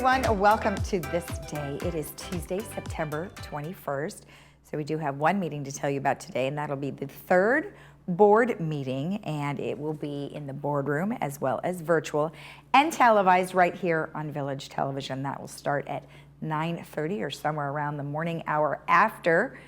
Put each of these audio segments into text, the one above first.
everyone. Welcome to This Day. It is Tuesday, September 21st. So we do have one meeting to tell you about today, and that'll be the third board meeting, and it will be in the boardroom as well as virtual and televised right here on Village Television. That will start at 9:30 or somewhere around the morning hour after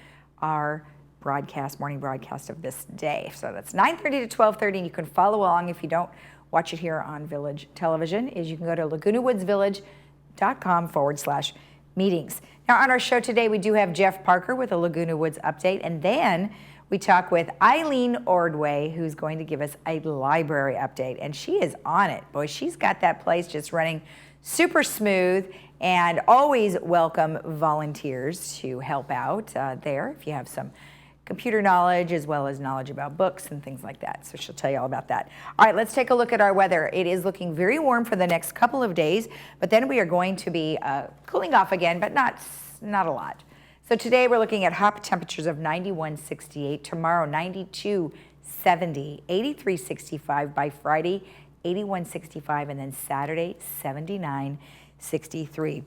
our morning broadcast of This Day. So that's 9:30 to 12:30, and you can follow along if you don't watch it here on Village Television. You can go to lagunawoodsvillage.com/meetings. Now on our show today, we do have Jeff Parker with a Laguna Woods update, and then we talk with Eileen Ordway, who's going to give us a library update, and she is on it. Boy, she's got that place just running super smooth, and always welcome volunteers to help out there if you have some computer knowledge as well as knowledge about books and things like that. So she'll tell you all about that. All right, let's take a look at our weather. It is looking very warm for the next couple of days, but then we are going to be cooling off again, but not a lot. So today we're looking at hot temperatures of 91-68, tomorrow 92-70, 83-65 by Friday, 81-65, and then Saturday 79-63.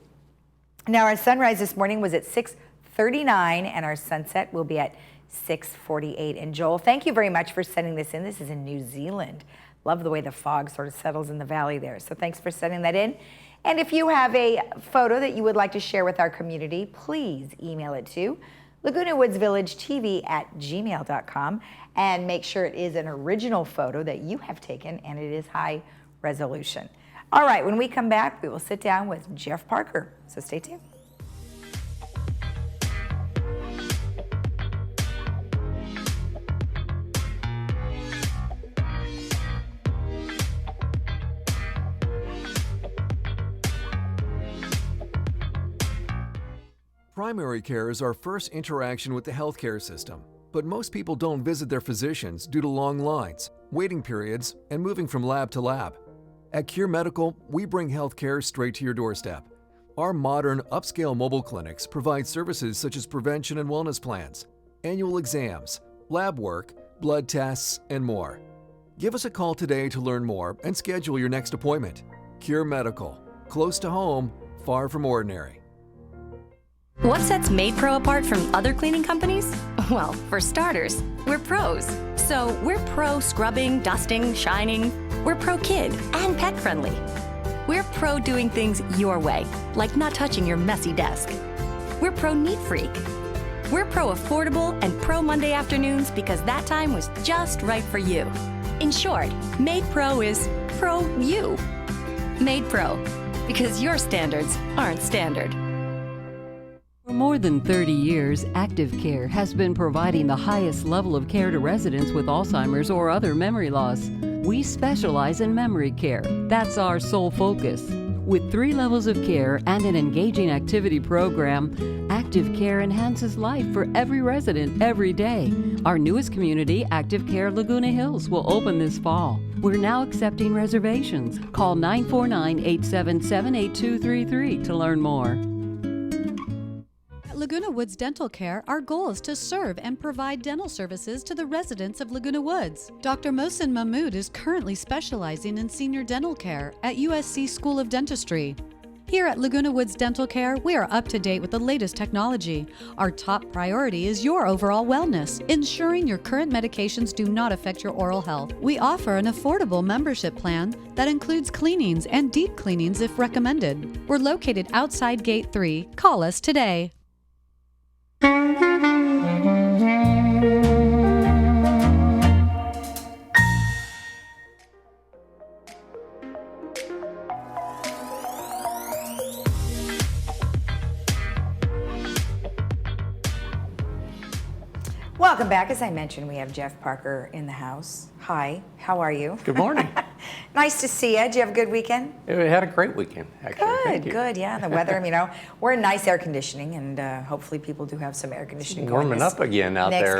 Now our sunrise this morning was at 6:39, and our sunset will be at 6:48. And Joel, thank you very much for sending this in. This is in New Zealand. Love the way the fog sort of settles in the valley there. So thanks for sending that in. And if you have a photo that you would like to share with our community, please email it to lagunawoodsvillagetv@gmail.com, and make sure it is an original photo that you have taken and it is high resolution. All right, when we come back, we will sit down with Jeff Parker. So stay tuned. Primary care is our first interaction with the healthcare system, but most people don't visit their physicians due to long lines, waiting periods, and moving from lab to lab. At Cure Medical, we bring healthcare straight to your doorstep. Our modern, upscale mobile clinics provide services such as prevention and wellness plans, annual exams, lab work, blood tests, and more. Give us a call today to learn more and schedule your next appointment. Cure Medical, close to home, far from ordinary. What sets MaidPro apart from other cleaning companies? Well, for starters, we're pros. So we're pro scrubbing, dusting, shining. We're pro kid and pet friendly. We're pro doing things your way, like not touching your messy desk. We're pro neat freak. We're pro affordable and pro Monday afternoons because that time was just right for you. In short, MaidPro is pro you. MaidPro, because your standards aren't standard. For more than 30 years, Active Care has been providing the highest level of care to residents with Alzheimer's or other memory loss. We specialize in memory care. That's our sole focus. With 3 levels of care and an engaging activity program, Active Care enhances life for every resident every day. Our newest community, Active Care Laguna Hills, will open this fall. We're now accepting reservations. Call 949-877-8233 to learn more. At Laguna Woods Dental Care, our goal is to serve and provide dental services to the residents of Laguna Woods. Dr. Mohsen Mahmood is currently specializing in senior dental care at USC School of Dentistry. Here at Laguna Woods Dental Care, we are up to date with the latest technology. Our top priority is your overall wellness, ensuring your current medications do not affect your oral health. We offer an affordable membership plan that includes cleanings and deep cleanings if recommended. We're located outside Gate 3. Call us today. Welcome back. As I mentioned, we have Jeff Parker in the house. Hi, how are you? Good morning. Nice to see you. Did you have a good weekend? We had a great weekend, actually. Good, good. Yeah, the weather, we're in nice air conditioning, and hopefully people do have some air conditioning going. Warming up again out there.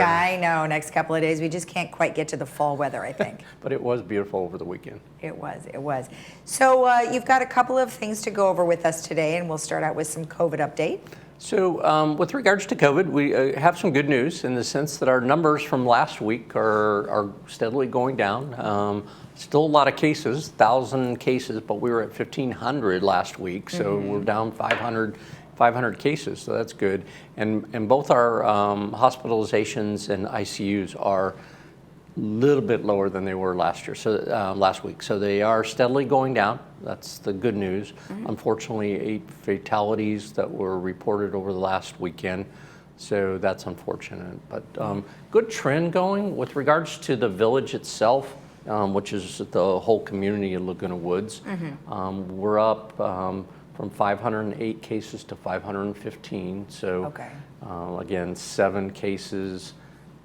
Next couple of days. We just can't quite get to the fall weather, I think. But it was beautiful over the weekend. It was. So you've got a couple of things to go over with us today, and we'll start out with some COVID update. So with regards to COVID, we have some good news in the sense that our numbers from last week are steadily going down. Still a lot of cases, 1,000 cases, but we were at 1,500 last week, so we're down 500 cases, so that's good. And both our hospitalizations and ICUs are a little bit lower than they were last year, so last week. So they are steadily going down. That's the good news. Unfortunately, 8 fatalities that were reported over the last weekend, so that's unfortunate. But good trend going with regards to the village itself, which is the whole community of Laguna Woods. We're up from 508 cases to 515. So again, 7 cases,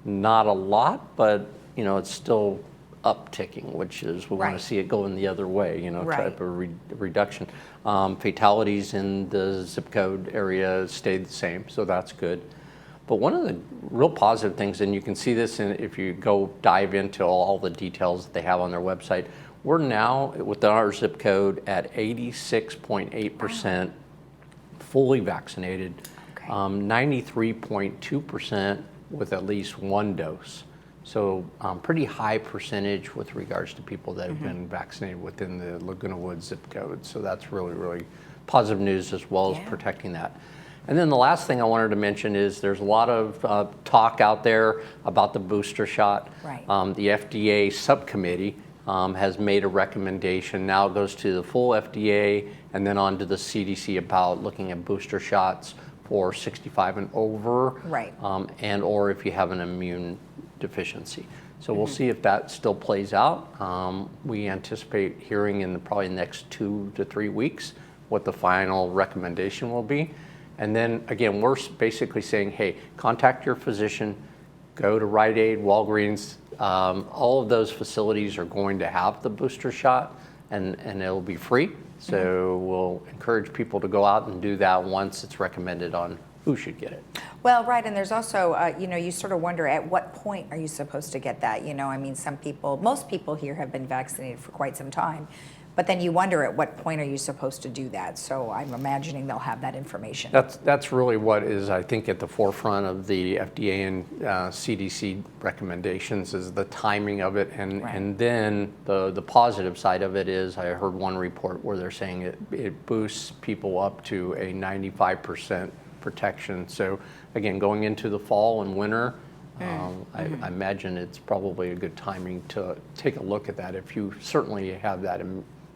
not a lot, but it's still upticking, which is we want to see it going the other way, type of reduction. Fatalities in the zip code area stayed the same, so that's good. But one of the real positive things, and you can see this if you go dive into all the details that they have on their website, we're now with our zip code at 86.8% fully vaccinated, 93.2% with at least 1 dose. So pretty high percentage with regards to people that have been vaccinated within the Laguna Woods zip code. So that's really, really positive news as well as protecting that. And then the last thing I wanted to mention is there's a lot of talk out there about the booster shot. The FDA subcommittee has made a recommendation. Now it goes to the full FDA and then on to the CDC about looking at booster shots for 65 and over, and or if you have an immune deficiency. So we'll see if that still plays out. We anticipate hearing in probably the next 2 to 3 weeks what the final recommendation will be. And then again, we're basically saying, hey, contact your physician, go to Rite Aid, Walgreens. All of those facilities are going to have the booster shot and it'll be free. So we'll encourage people to go out and do that once it's recommended on who should get it. Well, right, and there's also, you sort of wonder at what point are you supposed to get that? I mean, most people here have been vaccinated for quite some time, but then you wonder at what point are you supposed to do that? So I'm imagining they'll have that information. That's really what is, I think, at the forefront of the FDA and CDC recommendations is the timing of it, and then the positive side of it is I heard one report where they're saying it boosts people up to a 95% protection. So again, going into the fall and winter, I imagine it's probably a good timing to take a look at that if you certainly have that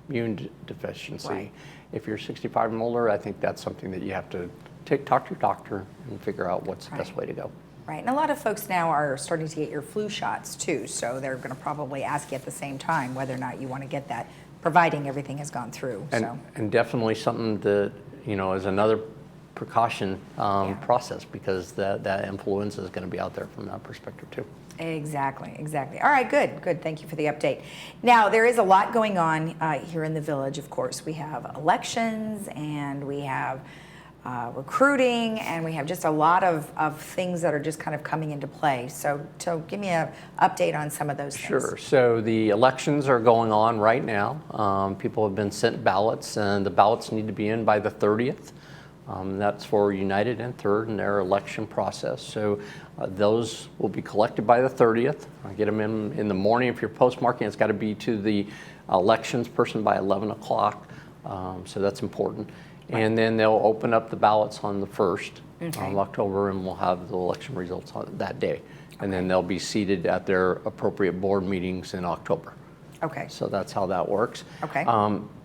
immune deficiency. If you're 65 and older, I think that's something that you have to talk to your doctor and figure out what's the best way to go. Right, and a lot of folks now are starting to get your flu shots too, so they're going to probably ask you at the same time whether or not you want to get that, providing everything has gone through. And definitely something that, is another precaution process because that influenza is going to be out there from that perspective too. Exactly. All right, good. Thank you for the update. Now, there is a lot going on here in the village, of course. We have elections and we have recruiting and we have just a lot of things that are just kind of coming into play. So give me an update on some of those things. Sure. So the elections are going on right now. People have been sent ballots and the ballots need to be in by the 30th. That's for United and Third in their election process. So those will be collected by the 30th. I get them in the morning. If you're postmarking, it's got to be to the elections person by 11 o'clock. So that's important. And then they'll open up the ballots on the 1st of October and we'll have the election results on that day. And then they'll be seated at their appropriate board meetings in October. So that's how that works.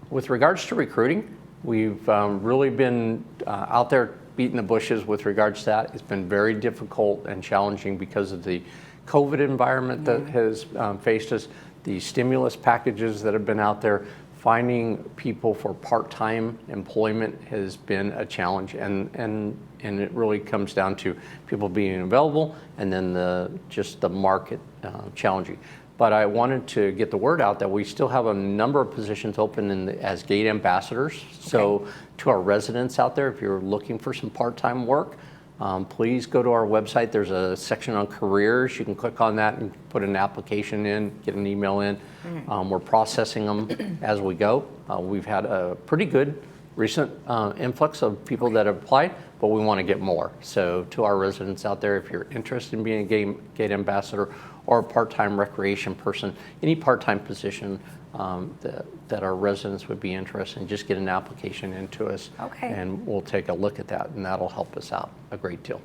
With regards to recruiting, we've really been out there beating the bushes with regards to that. It's been very difficult and challenging because of the COVID environment that has faced us, the stimulus packages that have been out there. Finding people for part-time employment has been a challenge, and it really comes down to people being available and then just the market challenging. But I wanted to get the word out that we still have a number of positions open as gate ambassadors. So to our residents out there, if you're looking for some part-time work, please go to our website. There's a section on careers. You can click on that and put an application in, get an email in. We're processing them as we go. We've had a pretty good recent influx of people that have applied, but we want to get more. So to our residents out there, if you're interested in being a gate ambassador or a part-time recreation person, any part-time position that our residents would be interested in, just get an application into us, and we'll take a look at that, and that'll help us out a great deal.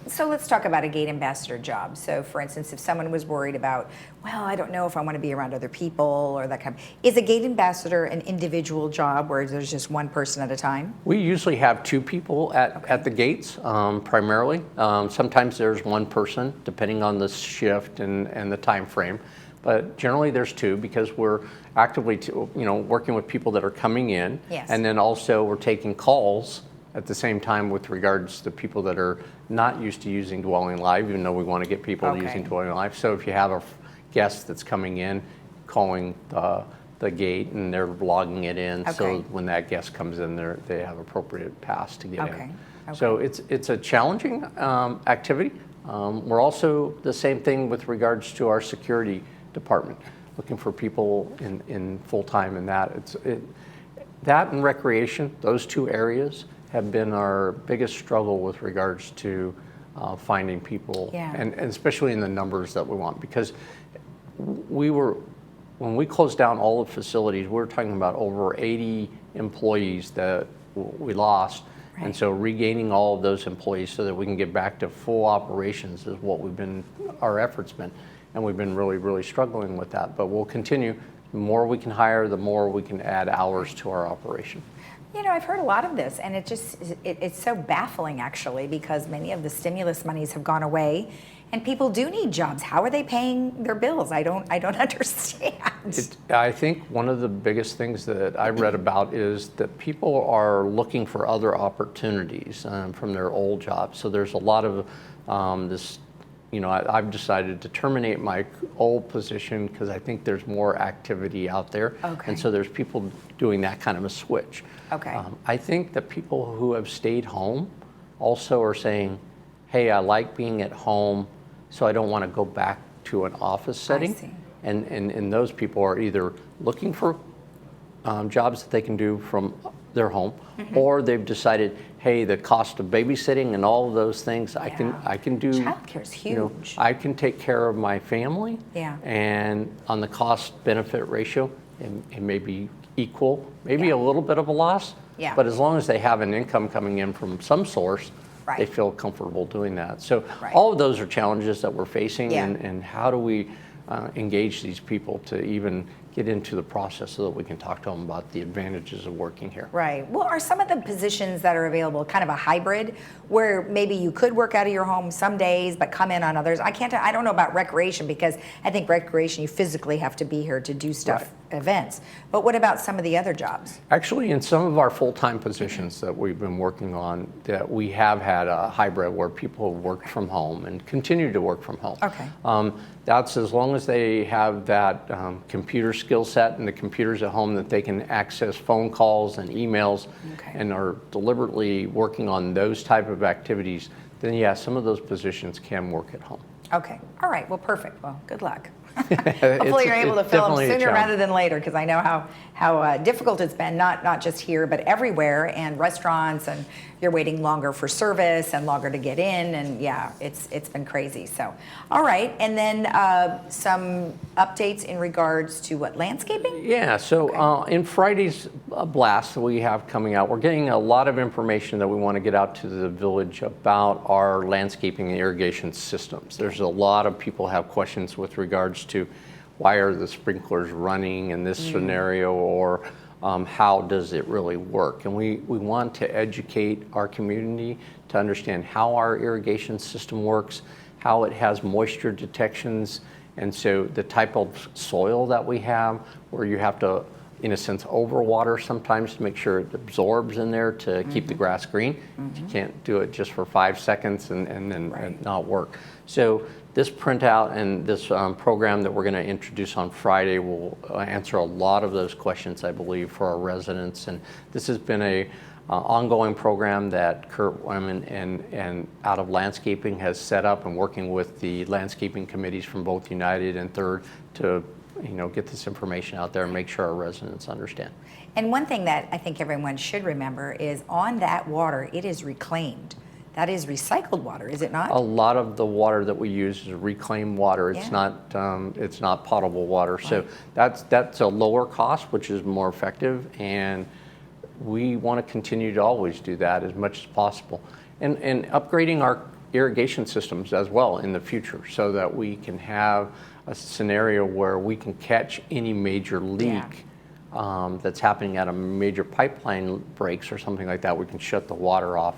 So let's talk about a gate ambassador job. So for instance, if someone was worried about, well, I don't know if I want to be around other people or that kind of, is a gate ambassador an individual job where there's just one person at a time? We usually have 2 people at the gates, primarily. Sometimes there's 1 person, depending on the shift and the time frame. But generally there's 2, because we're actively working with people that are coming in. Yes. And then also we're taking calls at the same time with regards to people that are not used to using Dwelling Live, even though we want to get people using Dwelling Live. So if you have a guest that's coming in, calling the gate, and they're logging it in, so when that guest comes in, they have appropriate pass to get in. So it's a challenging activity. We're also the same thing with regards to our security department, looking for people in full-time in that. That and recreation, those 2 areas have been our biggest struggle with regards to finding people, and especially in the numbers that we want, because when we closed down all the facilities, we were talking about over 80 employees that we lost. And so regaining all of those employees so that we can get back to full operations is what our efforts been. And we've been really, really struggling with that. But we'll continue. The more we can hire, the more we can add hours to our operation. You know, I've heard a lot of this, and it's so baffling, actually, because many of the stimulus monies have gone away, and people do need jobs. How are they paying their bills? I don't understand. I think one of the biggest things that I read about is that people are looking for other opportunities from their old jobs. So there's a lot of this. I've decided to terminate my old position because I think there's more activity out there. And so there's people doing that kind of a switch. I think that people who have stayed home also are saying, hey, I like being at home, so I don't want to go back to an office setting. And those people are either looking for jobs that they can do from their home, or they've decided, hey, the cost of babysitting and all of those things, I can do. Childcare is huge. I can take care of my family, and on the cost-benefit ratio, it may be equal, maybe a little bit of a loss, but as long as they have an income coming in from some source, they feel comfortable doing that. So all of those are challenges that we're facing, and how do we engage these people to even get into the process so that we can talk to them about the advantages of working here. Right. Well, are some of the positions that are available kind of a hybrid where maybe you could work out of your home some days but come in on others? I don't know about recreation, because I think recreation you physically have to be here to do stuff, events. But what about some of the other jobs? Actually, in some of our full-time positions that we've been working on, that we have had a hybrid where people have worked from home and continue to work from home. That's as long as they have that computer skill set and the computers at home that they can access phone calls and emails, and are deliberately working on those type of activities, then some of those positions can work at home. Okay. All right. Well, perfect. Well, good luck. Hopefully you're able to fill them sooner rather than later, because I know how difficult it's been, not just here, but everywhere, and restaurants, and you're waiting longer for service and longer to get in, and it's been crazy. So, all right, and then some updates in regards to what, landscaping? Yeah, so in Friday's blast that we have coming out, we're getting a lot of information that we want to get out to the village about our landscaping and irrigation systems. There's a lot of people have questions with regards to why are the sprinklers running in this scenario, or how does it really work? And we want to educate our community to understand how our irrigation system works, how it has moisture detections, and so the type of soil that we have, where you have to, in a sense, overwater sometimes to make sure it absorbs in there to keep the grass green. You can't do it just for 5 seconds and then not work. So this printout and this program that we're going to introduce on Friday will answer a lot of those questions, I believe, for our residents. And this has been a ongoing program that Kurt Wyman and Out of Landscaping has set up, and working with the landscaping committees from both United and Third to get this information out there and make sure our residents understand. And one thing that I think everyone should remember is on that water, it is reclaimed. That is recycled water, is it not? A lot of the water that we use is reclaimed water. It's Yeah. it's not potable water. So that's a lower cost, which is more effective, and we want to continue to always do that as much as possible. And upgrading our irrigation systems as well in the future so that we can have a scenario where we can catch any major leak that's happening at a major pipeline breaks or something like that. We can shut the water off.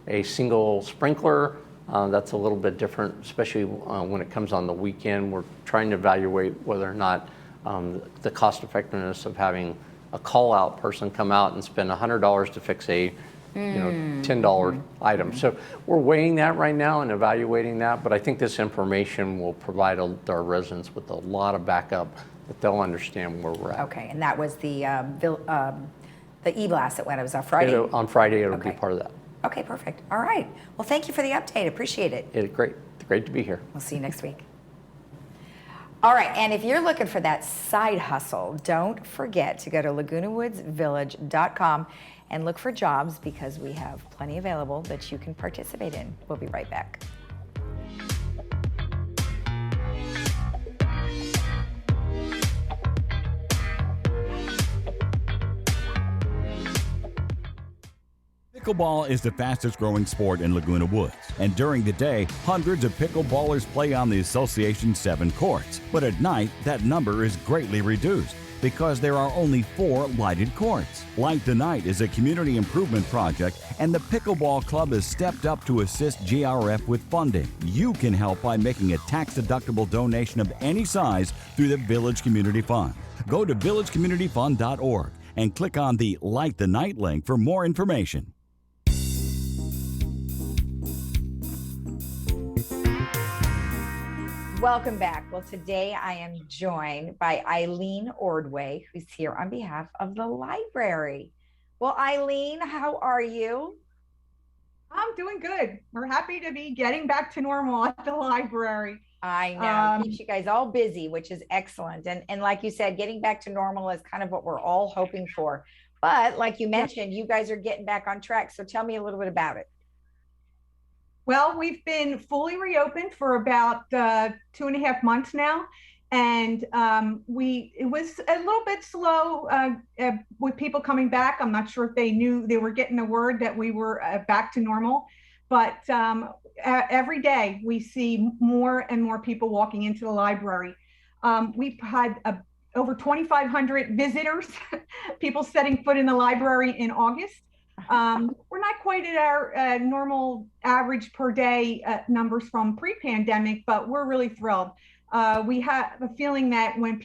A single sprinkler, that's a little bit different, especially when it comes on the weekend. We're trying to evaluate whether or not the cost effectiveness of having a call out person come out and spend $100 to fix a $10 item. So we're weighing that right now and evaluating that, but I think this information will provide our residents with a lot of backup that they'll understand where we're at. Okay, and that was the e-blast that went, it was on Friday? On Friday, it'll be part of that. Okay, perfect. All right. Well, thank you for the update. Appreciate it. It's great to be here. We'll see you next week. All right, and if you're looking for that side hustle, don't forget to go to lagunawoodsvillage.com and look for jobs because we have plenty available that you can participate in. We'll be right back. Pickleball is the fastest growing sport in Laguna Woods, and during the day, hundreds of pickleballers play on the association's 7 courts. But at night, that number is greatly reduced because there are only 4 lighted courts. Light the Night is a community improvement project, and the Pickleball Club has stepped up to assist GRF with funding. You can help by making a tax-deductible donation of any size through the Village Community Fund. Go to villagecommunityfund.org and click on the Light the Night link for more information. Welcome back. Well, today I am joined by Eileen Ordway, who's here on behalf of the library. Well, Eileen, how are you? I'm doing good. We're happy to be getting back to normal at the library. I know, keeps you guys all busy, which is excellent. And like you said, getting back to normal is kind of what we're all hoping for. But like you mentioned, you guys are getting back on track. So tell me a little bit about it. Well, we've been fully reopened for about 2.5 months now. And it was a little bit slow with people coming back. I'm not sure if they knew they were getting the word that we were back to normal. But every day we see more and more people walking into the library. We've had over 2,500 visitors, people setting foot in the library in August. We're not quite at our normal average per day numbers from pre-pandemic, but we're really thrilled. We have a feeling that when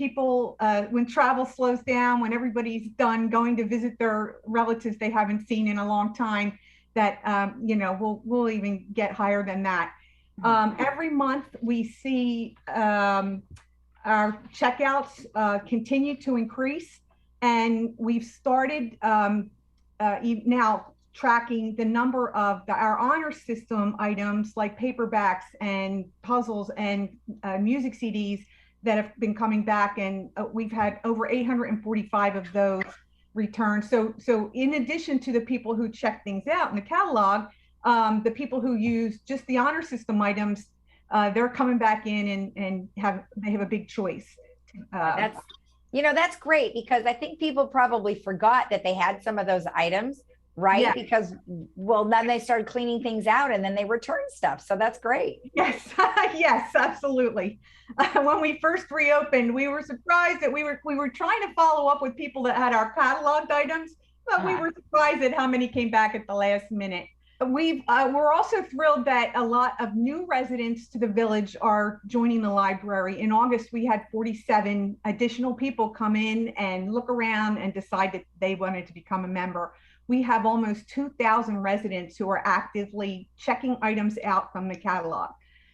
travel slows down, when everybody's done going to visit their relatives they haven't seen in a long time, that we'll even get higher than that. Every month we see our checkouts continue to increase, and we've started now tracking the number of our honor system items like paperbacks and puzzles and music CDs that have been coming back, and we've had over 845 of those returned. So in addition to the people who check things out in the catalog, the people who use just the honor system items, they're coming back in and have a big choice. That's great, because I think people probably forgot that they had some of those items, right? Yeah. Because, then they started cleaning things out and then they returned stuff. So that's great. Yes, yes, absolutely. When we first reopened, we were surprised that we were trying to follow up with people that had our cataloged items, but we were surprised at how many came back at the last minute. We're also thrilled that a lot of new residents to the village are joining the library. In August, we had 47 additional people come in and look around and decide that they wanted to become a member. We have almost 2,000 residents who are actively checking items out from the catalog.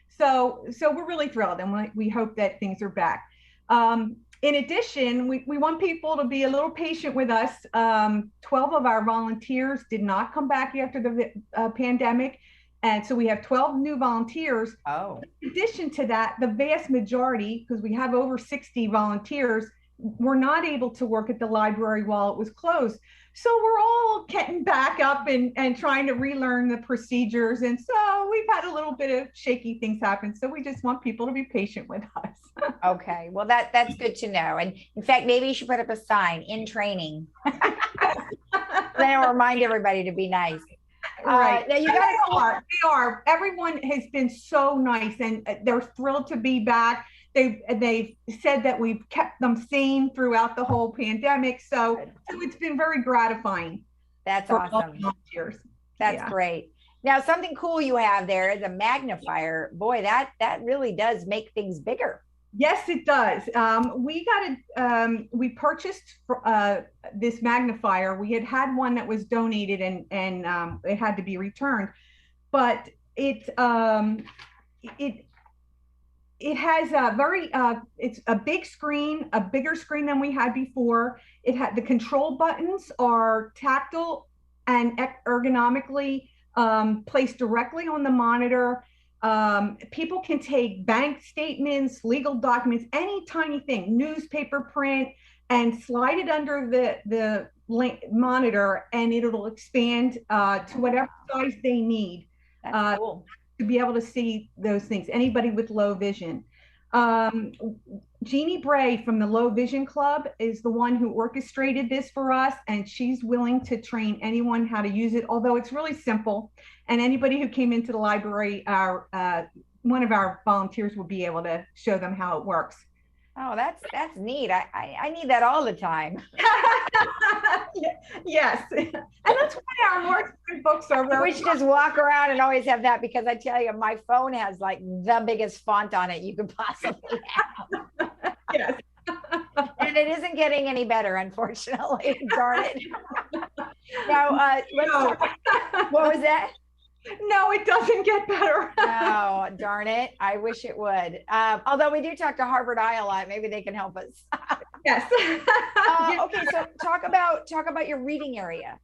So we're really thrilled, and we hope that things are back. In addition, we want people to be a little patient with us. 12 of our volunteers did not come back after the pandemic. And so we have 12 new volunteers. Oh. In addition to that, the vast majority, because we have over 60 volunteers, were not able to work at the library while it was closed. So we're all getting back up and trying to relearn the procedures. And so we've had a little bit of shaky things happen. So we just want people to be patient with us. Okay. Well, that's good to know. And in fact, maybe you should put up a sign, in training. Then it'll remind everybody to be nice. Right. Now you they are. Everyone has been so nice, and they're thrilled to be back. They've said that we've kept them sane throughout the whole pandemic. So it's been very gratifying. That's for awesome. all the volunteers. That's great. Now, something cool you have there is a magnifier. Boy, that really does make things bigger. Yes, it does. We purchased this magnifier. We had one that was donated and it had to be returned, but it has it's a big screen, a bigger screen than we had before. The control buttons are tactile and ergonomically placed directly on the monitor. People can take bank statements, legal documents, any tiny thing, newspaper print, and slide it under the monitor, and it'll expand to whatever size they need. That's cool. To be able to see those things. Anybody with low vision. Jeannie Bray from the Low Vision Club is the one who orchestrated this for us, and she's willing to train anyone how to use it, although it's really simple. And anybody who came into the library, one of our volunteers will be able to show them how it works. Oh, that's neat. I need that all the time. Yes. And that's why our more expensive books are very. We should just walk around and always have that, because I tell you, my phone has like the biggest font on it you could possibly have. Yes. And it isn't getting any better, unfortunately. Darn it. Now, what was that? No, it doesn't get better. Oh, darn it. I wish it would. Although we do talk to Harvard Eye a lot. Maybe they can help us. Yes. Okay, so talk about your reading area.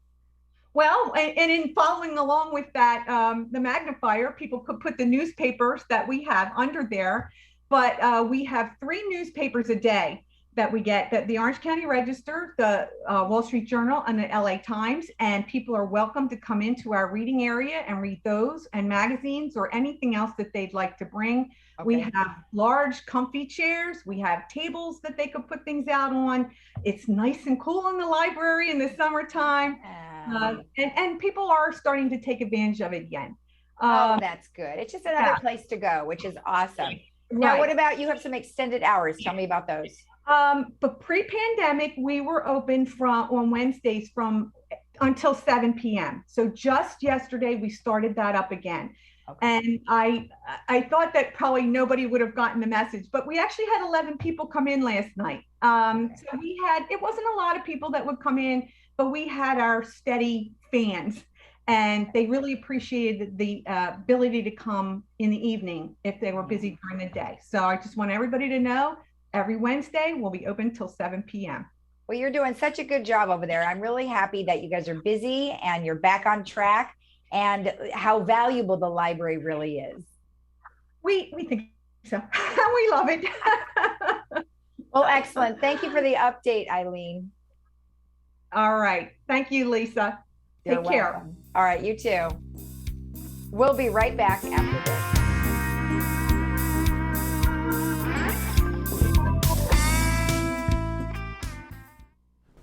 Well, and in following along with that, the magnifier, people could put the newspapers that we have under there, but we have 3 newspapers a day that we get, that the Orange County Register, the Wall Street Journal, and the LA Times, and people are welcome to come into our reading area and read those and magazines or anything else that they'd like to bring. Okay. We have large comfy chairs. We have tables that they could put things out on. It's nice and cool in the library in the summertime. And people are starting to take advantage of it again. That's good. It's just another place to go, which is awesome. Now, what about, you have some extended hours. Tell me about those. But pre-pandemic, we were open on Wednesdays until 7 p.m. So just yesterday, we started that up again. Okay. And I thought that probably nobody would have gotten the message, but we actually had 11 people come in last night. So it wasn't a lot of people that would come in, but we had our steady fans, and they really appreciated the ability to come in the evening if they were busy during the day. So I just want everybody to know, every Wednesday we'll be open till 7 p.m. Well, you're doing such a good job over there. I'm really happy that you guys are busy and you're back on track, and how valuable the library really is. We think so. We love it. Well, excellent. Thank you for the update, Eileen. All right. Thank you, Lisa. Take care. All right, you too. We'll be right back after this.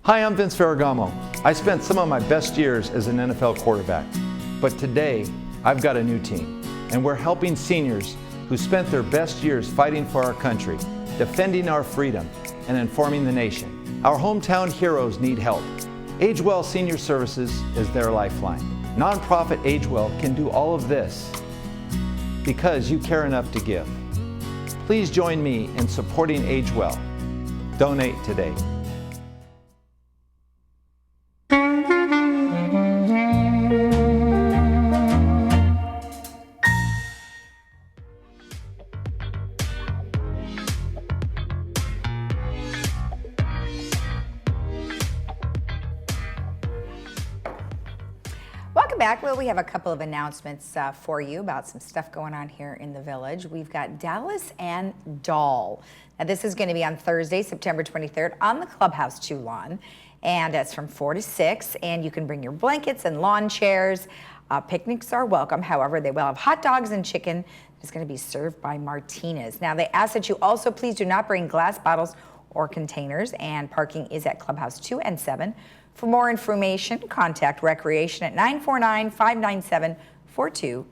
Hi, I'm Vince Ferragamo. I spent some of my best years as an NFL quarterback, but today I've got a new team, and we're helping seniors who spent their best years fighting for our country, defending our freedom, and informing the nation. Our hometown heroes need help. Agewell Senior Services is their lifeline. Nonprofit Agewell can do all of this because you care enough to give. Please join me in supporting Agewell. Donate today. welcome back. Well, we have a couple of announcements for you about some stuff going on here in the village. We've got Dallas and Doll. Now, this is going to be on Thursday, September 23rd on the Clubhouse 2 lawn. And it's from 4 to 6. And you can bring your blankets and lawn chairs. Picnics are welcome. However, they will have hot dogs and chicken. It's going to be served by Martinez. Now, they ask that you also please do not bring glass bottles or containers. And parking is at Clubhouse 2 and 7. For more information, contact Recreation at 949-597-4285.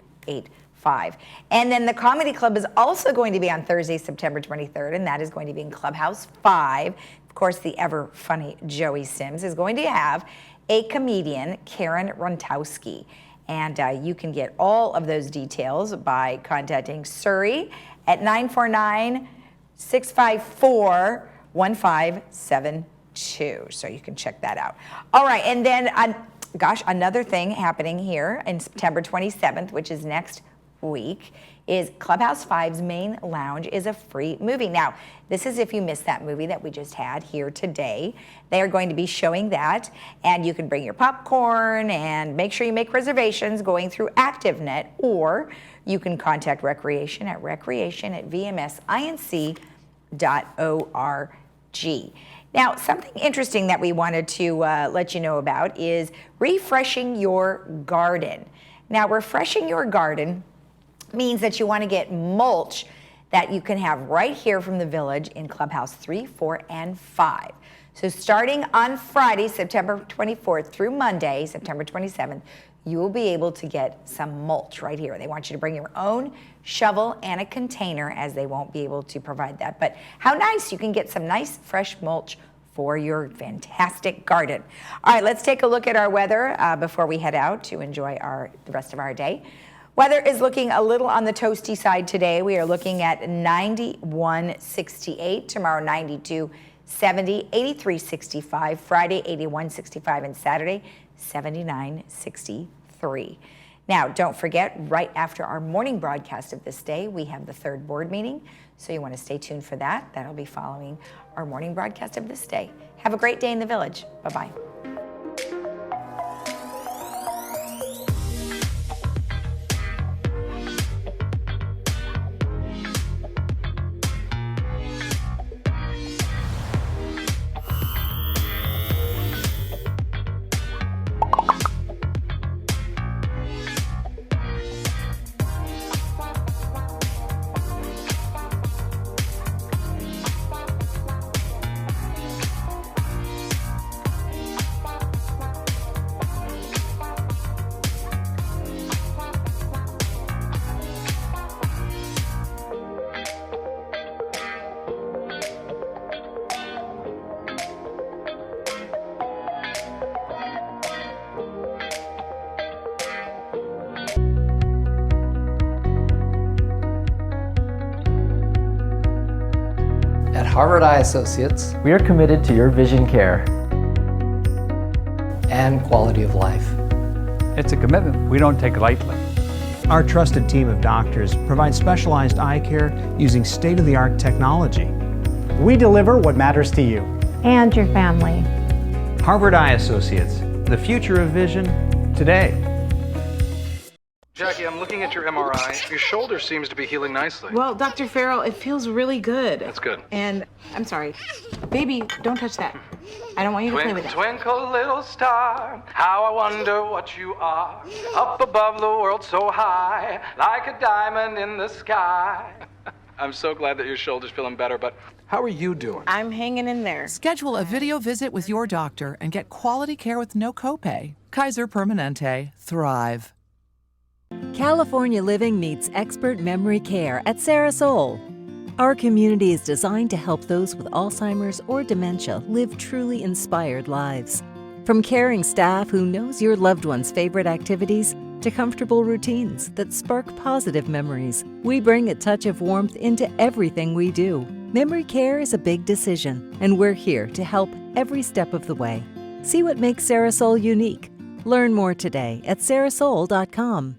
And then the Comedy Club is also going to be on Thursday, September 23rd, and that is going to be in Clubhouse 5. Of course, the ever funny Joey Sims is going to have a comedian, Karen Runtowski. And you can get all of those details by contacting Surrey at 949-654-1572. So you can check that out. All right, and then, another thing happening here in September 27th, which is next week, is Clubhouse 5's main lounge is a free movie. Now, this is if you missed that movie that we just had here today. They are going to be showing that, and you can bring your popcorn and make sure you make reservations going through ActiveNet, or you can contact Recreation at vmsinc.org. Now, something interesting that we wanted to let you know about is refreshing your garden. Now, refreshing your garden means that you want to get mulch that you can have right here from the village in Clubhouse 3, 4, and 5. So starting on Friday, September 24th through Monday, September 27th, you will be able to get some mulch right here. They want you to bring your own shovel and a container, as they won't be able to provide that. But how nice, you can get some nice fresh mulch for your fantastic garden. All right, let's take a look at our weather before we head out to enjoy the rest of our day. Weather is looking a little on the toasty side today. We are looking at 91.68, tomorrow 92.70, 83.65, Friday 81.65, and Saturday 79.63. Now, don't forget, right after our morning broadcast of This Day, we have the third board meeting, so you want to stay tuned for that. That'll be following our morning broadcast of This Day. Have a great day in the village. Bye-bye. At Harvard Eye Associates, we are committed to your vision care and quality of life. It's a commitment we don't take lightly. Our trusted team of doctors provides specialized eye care using state-of-the-art technology. We deliver what matters to you and your family. Harvard Eye Associates, the future of vision today. Jackie, I'm looking at your MRI. Your shoulder seems to be healing nicely. Well, Dr. Farrell, it feels really good. That's good. And I'm sorry. Baby, don't touch that. I don't want you to play with it. Twinkle, little star, how I wonder what you are. Up above the world so high, like a diamond in the sky. I'm so glad that your shoulder's feeling better, but how are you doing? I'm hanging in there. Schedule a video visit with your doctor and get quality care with no copay. Kaiser Permanente. Thrive. California Living meets expert memory care at Sarasol. Our community is designed to help those with Alzheimer's or dementia live truly inspired lives. From caring staff who knows your loved one's favorite activities to comfortable routines that spark positive memories, we bring a touch of warmth into everything we do. Memory care is a big decision, and we're here to help every step of the way. See what makes Sarasol unique. Learn more today at sarasol.com.